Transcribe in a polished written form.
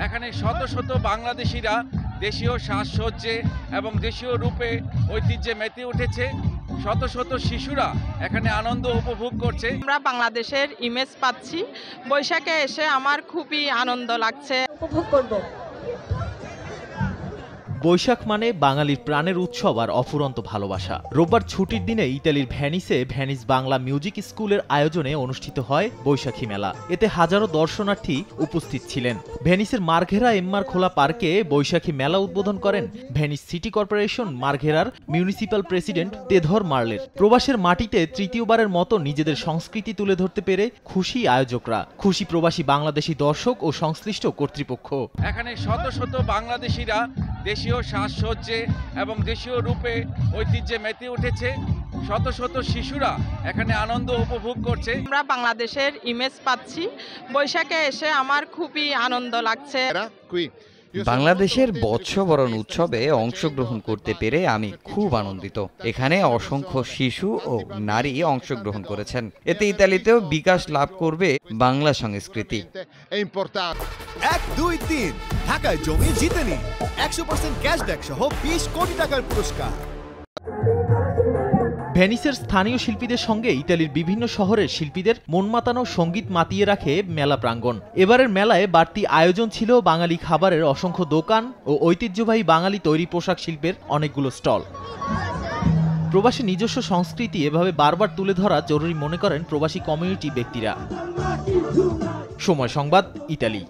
এখানে শত শত বাংলাদেশিরা দেশীয় সাজসজ্জে এবং দেশীয় রূপে ঐতিহ্যে মেতে উঠেছে। শত শত শিশুরা এখানে আনন্দ উপভোগ করছে। আমরা বাংলাদেশের ইমেজ পাচ্ছি। বৈশাখে এসে আমার খুবই আনন্দ লাগছে। উপভোগ করব। বৈশাখ মানে বাঙালির প্রাণের উৎসব আর অফুরন্ত ভালোবাসা। রোববার ছুটির দিনে ইতালির ভ্যানিসে ভ্যানিস বাংলা মিউজিক স্কুলের আয়োজনে অনুষ্ঠিত হয় বৈশাখী মেলা। এতে হাজারো দর্শনার্থী উপস্থিত ছিলেন। ভ্যানিসের মার্ঘেরা এম্মার খোলা পার্কে বৈশাখী মেলা উদ্বোধন করেন ভ্যানিস সিটি কর্পোরেশন মার্ঘেরার মিউনিসিপ্যাল প্রেসিডেন্ট তেধর মার্লের। প্রবাসের মাটিতে তৃতীয়বারের মতো নিজেদের সংস্কৃতি তুলে ধরতে পেরে খুশি আয়োজকরা, খুশি প্রবাসী বাংলাদেশি দর্শক ও সংশ্লিষ্ট কর্তৃপক্ষ। এখানে শত শত বাংলাদেশিরা দেশীয় সাজসজ্জে এবং দেশীয় রূপে ঐতিহ্যে মেতে উঠেছে। শত শত শিশুরা এখানে আনন্দ উপভোগ করছে। আমরা বাংলাদেশের ইমেজ পাচ্ছি। বৈশাখে এসে আমার খুবই আনন্দ লাগছে। বাংলাদেশের বর্ষবরণ উৎসবে অংশগ্রহণ করতে পেরে আমি খুব আনন্দিত। এখানে অসংখ্য শিশু ও নারী অংশগ্রহণ করেছেন। এতে ইতালিতেও বিকাশ লাভ করবে বাংলা সংস্কৃতি। 1, 2, 3 ঢাকায় জমি জিতে নিন 100% ক্যাশব্যাক সহ 20 কোটি টাকার পুরস্কার। ভ্যানিসের স্থানীয় শিল্পীদের সঙ্গে ইতালির বিভিন্ন শহরের শিল্পীদের মন মাতানো সঙ্গীত মাতিয়ে রাখে মেলা প্রাঙ্গণ। এবারের মেলায় বাড়তি আয়োজন ছিল বাঙালি খাবারের অসংখ্য দোকান ও ঐতিহ্যবাহী বাঙালি তৈরি পোশাক শিল্পের অনেকগুলো স্টল। প্রবাসী নিজস্ব সংস্কৃতি এভাবে বারবার তুলে ধরা জরুরি মনে করেন প্রবাসী কমিউনিটি ব্যক্তিরা। সময় সংবাদ, ইতালি।